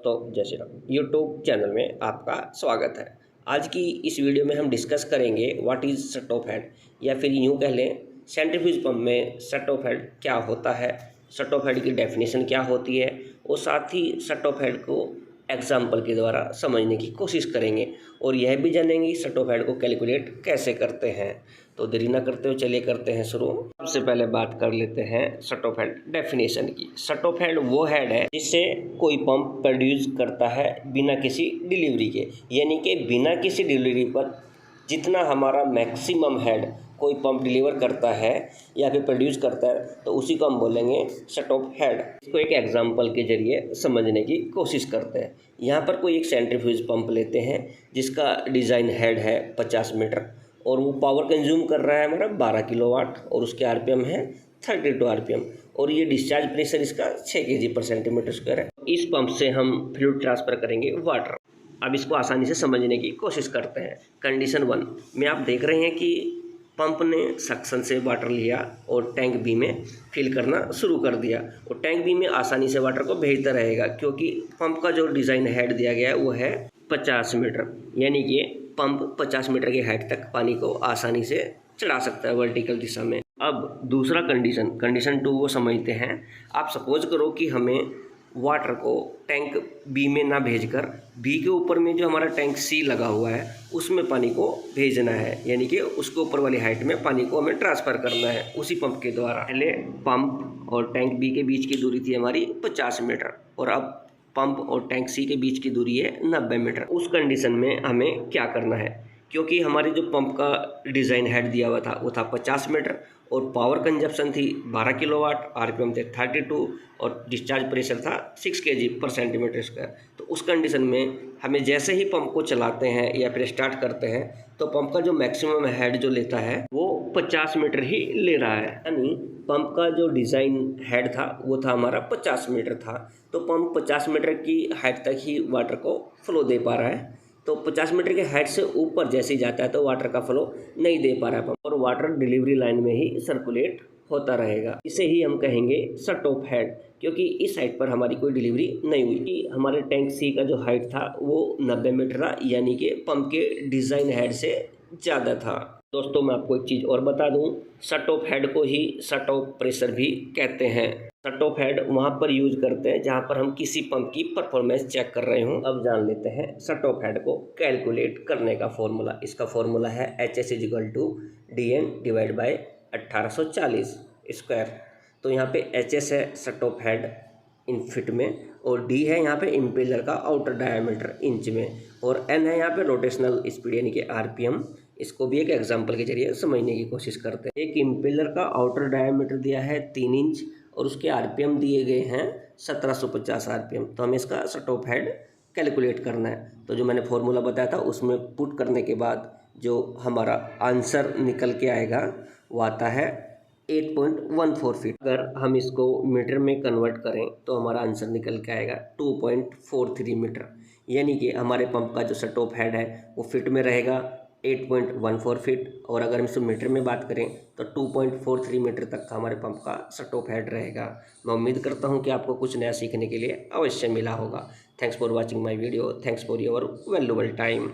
दोस्तों जय Shri Ram YouTube channel में आपका स्वागत है। आज की इस वीडियो में हम डिस्कस करेंगे what is shut off head, या फिर यूँ कह लें सेंट्रीफ्यूज पंप में शट ऑफ हेड क्या होता है, शट ऑफ हेड की डेफिनेशन क्या होती है, और साथ ही शट ऑफ हेड को एग्जाम्पल के द्वारा समझने की कोशिश करेंगे और यह भी जानेंगे शट ऑफ हेड को कैलकुलेट कैसे करते हैं। तो देरी ना करते हुए चलिए करते हैं शुरू। सबसे पहले बात कर लेते हैं शट ऑफ हेड डेफिनेशन की। शट ऑफ हेड वो हेड है जिससे कोई पंप प्रोड्यूस करता है बिना किसी डिलीवरी के, यानी कि बिना किसी डिलीवरी पर जितना हमारा मैक्सिमम हेड कोई पंप डिलीवर करता है या फिर प्रोड्यूस करता है तो उसी को हम बोलेंगे शट ऑफ हेड। इसको एक एग्जांपल के जरिए समझने की कोशिश करते हैं। यहाँ पर कोई एक सेंट्रीफ्यूज पंप लेते हैं जिसका डिज़ाइन हेड है 50 मीटर और वो पावर कंज्यूम कर रहा है हमारा 12 किलोवाट और उसके आरपीएम है 32 आरपीएम और ये डिस्चार्ज प्रेशर इसका 6 kg पर सेंटीमीटर स्क्वायर है। इस पंप से हम फ्लूइड ट्रांसफ़र करेंगे वाटर। अब इसको आसानी से समझने की कोशिश करते हैं। कंडीशन 1 में आप देख रहे हैं कि पंप ने सक्शन से वाटर लिया और टैंक बी में फिल करना शुरू कर दिया और टैंक बी में आसानी से वाटर को भेजता रहेगा क्योंकि पंप का जो डिज़ाइन हेड दिया गया है वो है 50 मीटर, यानी कि पंप 50 मीटर की हाइट तक पानी को आसानी से चढ़ा सकता है वर्टिकल दिशा में। अब दूसरा कंडीशन 2 वो समझते हैं। आप सपोज करो कि हमें वाटर को टैंक बी में ना भेजकर बी के ऊपर में जो हमारा टैंक सी लगा हुआ है उसमें पानी को भेजना है, यानी कि उसके ऊपर वाली हाइट में पानी को हमें ट्रांसफ़र करना है उसी पंप के द्वारा। पहले पंप और टैंक बी के बीच की दूरी थी हमारी 50 मीटर और अब पंप और टैंक सी के बीच की दूरी है 90 मीटर। उस कंडीशन में हमें क्या करना है, क्योंकि हमारे जो पंप का डिज़ाइन हेड दिया हुआ था वो था 50 मीटर और पावर कंजप्शन थी 12 किलोवाट, आरपीएम थे 32 और डिस्चार्ज प्रेशर था 6 kg पर सेंटीमीटर स्क्वायर। तो उस कंडीशन में हमें जैसे ही पंप को चलाते हैं या फिर स्टार्ट करते हैं तो पंप का जो मैक्सिमम हेड जो लेता है वो 50 मीटर ही ले रहा है, यानी पंप का जो डिज़ाइन हेड था वो था हमारा 50 मीटर था। तो पंप 50 मीटर की हाइट तक ही वाटर को फ्लो दे पा रहा है। तो 50 मीटर के हाइट से ऊपर जैसे ही जाता है तो वाटर का फ्लो नहीं दे पा रहा है और वाटर डिलीवरी लाइन में ही सर्कुलेट होता रहेगा। इसे ही हम कहेंगे शट ऑफ हेड, क्योंकि इस हाइट पर हमारी कोई डिलीवरी नहीं हुई कि हमारे टैंक सी का जो हाइट था वो 90 मीटर था, यानी कि पंप के डिज़ाइन हेड से ज़्यादा था। दोस्तों मैं आपको एक चीज़ और बता दूं, शट ऑफ हेड को ही शट ऑफ प्रेशर भी कहते हैं। शट ऑफ हेड वहाँ पर यूज करते हैं जहाँ पर हम किसी पंप की परफॉर्मेंस चेक कर रहे हों। अब जान लेते हैं शट ऑफ हेड को कैलकुलेट करने का फॉर्मूला। इसका फॉर्मूला है HS = DN divide by 1840 square. तो यहाँ पे HS है shut off head in fit में और D है यहाँ पे इम्पेलर का आउटर डायमीटर इंच में और N है यहाँ पे रोटेशनल स्पीड यानी कि RPM। इसको भी एक एग्जांपल के जरिए समझने की कोशिश करते हैं। एक इम्पेलर का आउटर डायमीटर दिया है 3 इंच और उसके RPM दिए गए हैं 1750 RPM। तो हमें इसका शट ऑफ हेड कैलकुलेट करना है। तो जो मैंने फॉर्मूला बताया था उसमें पुट करने के बाद जो हमारा आंसर निकल के आएगा वो आता है 8.14 फीट। अगर हम इसको मीटर में कन्वर्ट करें तो हमारा आंसर निकल के आएगा 2.43 मीटर, यानी कि हमारे पंप का जो शट ऑफ हेड है वो फिट में रहेगा 8.14 फीट और अगर हम इसे मीटर में बात करें तो 2.43 मीटर तक का हमारे पंप का शट ऑफ हेड रहेगा। मैं उम्मीद करता हूं कि आपको कुछ नया सीखने के लिए अवश्य मिला होगा। Thanks for watching my video, thanks for your valuable time.